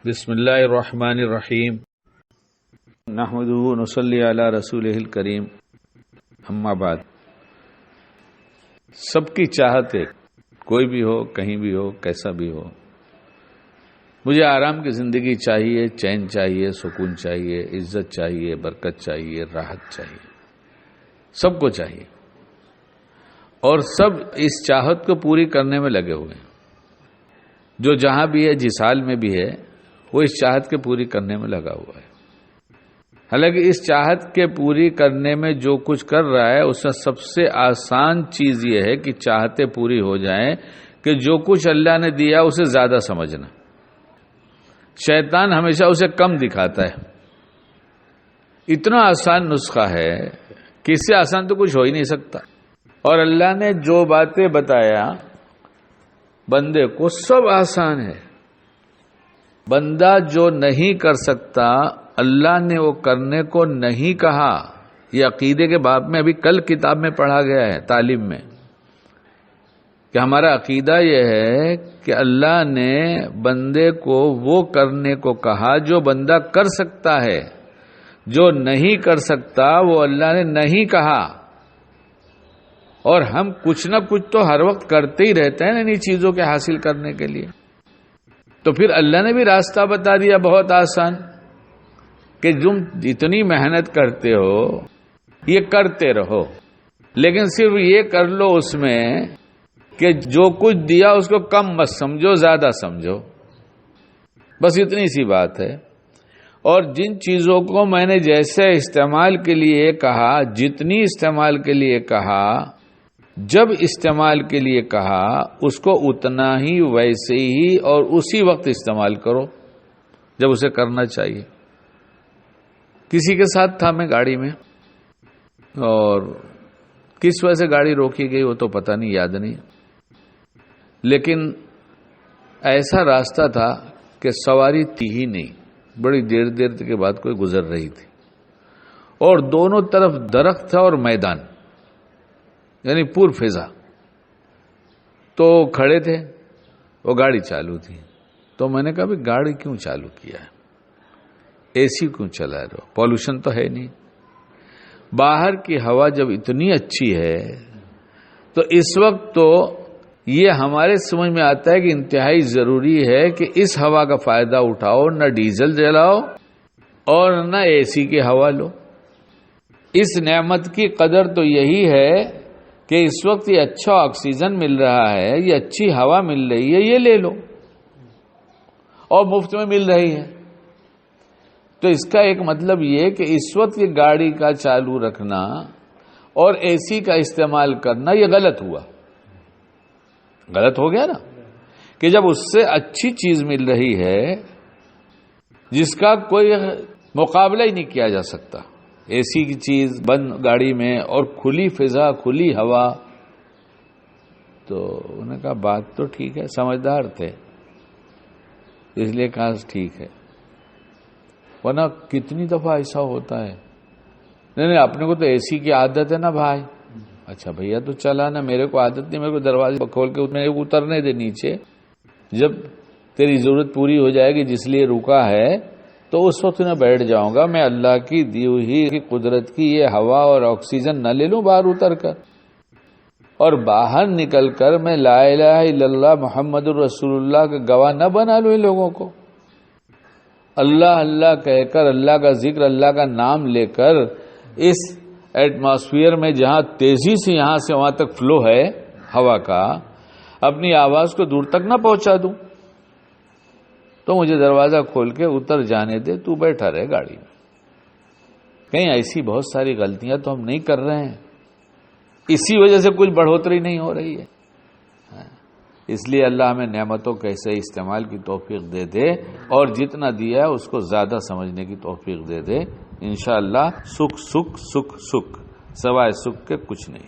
بسم اللہ الرحمن الرحیم نحمدہ ونصلی علی رسولہ الکریم اما بعد۔ سب کی چاہت ہے، کوئی بھی ہو، کہیں بھی ہو، کیسا بھی ہو، مجھے آرام کی زندگی چاہیے، چین چاہیے، سکون چاہیے، عزت چاہیے، برکت چاہیے، راحت چاہیے، سب کو چاہیے، اور سب اس چاہت کو پوری کرنے میں لگے ہوئے ہیں۔ جو جہاں بھی ہے، جس حال میں بھی ہے، وہ اس چاہت کے پوری کرنے میں لگا ہوا ہے۔ حالانکہ اس چاہت کے پوری کرنے میں جو کچھ کر رہا ہے، اس میں سب سے آسان چیز یہ ہے کہ چاہتے پوری ہو جائیں کہ جو کچھ اللہ نے دیا اسے زیادہ سمجھنا۔ شیطان ہمیشہ اسے کم دکھاتا ہے۔ اتنا آسان نسخہ ہے کہ اس سے آسان تو کچھ ہو ہی نہیں سکتا۔ اور اللہ نے جو باتیں بتایا بندے کو، سب آسان ہے۔ بندہ جو نہیں کر سکتا، اللہ نے وہ کرنے کو نہیں کہا۔ یہ عقیدے کے باب میں ابھی کل کتاب میں پڑھا گیا ہے، تعلیم میں، کہ ہمارا عقیدہ یہ ہے کہ اللہ نے بندے کو وہ کرنے کو کہا جو بندہ کر سکتا ہے، جو نہیں کر سکتا وہ اللہ نے نہیں کہا۔ اور ہم کچھ نہ کچھ تو ہر وقت کرتے ہی رہتے ہیں انہی چیزوں کے حاصل کرنے کے لیے۔ تو پھر اللہ نے بھی راستہ بتا دیا بہت آسان، کہ تم جتنی محنت کرتے ہو یہ کرتے رہو، لیکن صرف یہ کر لو اس میں کہ جو کچھ دیا اس کو کم مت سمجھو، زیادہ سمجھو، بس اتنی سی بات ہے۔ اور جن چیزوں کو میں نے جیسے استعمال کے لیے کہا، جتنی استعمال کے لیے کہا، جب استعمال کے لیے کہا، اس کو اتنا ہی، ویسے ہی اور اسی وقت استعمال کرو جب اسے کرنا چاہیے۔ کسی کے ساتھ تھا میں گاڑی میں، اور کس وجہ سے گاڑی روکی گئی وہ تو پتہ نہیں، یاد نہیں، لیکن ایسا راستہ تھا کہ سواری تھی ہی نہیں۔ بڑی دیر کے بعد کوئی گزر رہی تھی، اور دونوں طرف درخت تھا اور میدان، یعنی پور فضا۔ تو کھڑے تھے، وہ گاڑی چالو تھی۔ تو میں نے کہا بھی گاڑی کیوں چالو کیا ہے، اے سی کیوں چلا رہے ہو، پولوشن تو ہے نہیں۔ باہر کی ہوا جب اتنی اچھی ہے تو اس وقت تو یہ ہمارے سمجھ میں آتا ہے کہ انتہائی ضروری ہے کہ اس ہوا کا فائدہ اٹھاؤ، نہ ڈیزل جلاؤ اور نہ اے سی کی ہوا لو۔ اس نعمت کی قدر تو یہی ہے کہ اس وقت یہ اچھا آکسیجن مل رہا ہے، یہ اچھی ہوا مل رہی ہے، یہ لے لو، اور مفت میں مل رہی ہے۔ تو اس کا ایک مطلب یہ کہ اس وقت یہ گاڑی کا چالو رکھنا اور اے سی کا استعمال کرنا یہ غلط ہوا، غلط ہو گیا نا، کہ جب اس سے اچھی چیز مل رہی ہے جس کا کوئی مقابلہ ہی نہیں کیا جا سکتا، اے سی کی چیز بند گاڑی میں اور کھلی فضا، کھلی ہوا، تو انہوں نے کہا بات تو ٹھیک ہے، سمجھدار تھے، اس لیے کہا ٹھیک ہے۔ ورنہ کتنی دفعہ ایسا ہوتا ہے، نہیں اپنے کو تو اے سی کی عادت ہے نا بھائی، اچھا بھیا تو چلا نا، میرے کو عادت نہیں، میرے کو دروازے کھول کے میرے کو اترنے دے نیچے، جب تیری ضرورت پوری ہو جائے گی جس لیے رکا ہے تو اس وقت میں بیٹھ جاؤں گا، میں اللہ کی دی ہوئی قدرت کی یہ ہوا اور آکسیجن نہ لے لوں باہر اتر کر، اور باہر نکل کر میں لا الہ الا اللہ محمد الرسول اللہ کا گواہ نہ بنا لوں ان لوگوں کو۔ اللہ اللہ کہہ کر، اللہ کا ذکر، اللہ کا نام لے کر اس ایٹماسفیئر میں جہاں تیزی سے یہاں سے وہاں تک فلو ہے ہوا کا، اپنی آواز کو دور تک نہ پہنچا دوں، تو مجھے دروازہ کھول کے اتر جانے دے، تو بیٹھا رہے گاڑی میں۔ کہیں ایسی بہت ساری غلطیاں تو ہم نہیں کر رہے ہیں، اسی وجہ سے کچھ بڑھوتری نہیں ہو رہی ہے۔ اس لیے اللہ ہمیں نعمتوں کے ایسے استعمال کی توفیق دے دے، اور جتنا دیا ہے اس کو زیادہ سمجھنے کی توفیق دے دے۔ انشاءاللہ سکھ سکھ سکھ سکھ، سوائے سکھ کے کچھ نہیں۔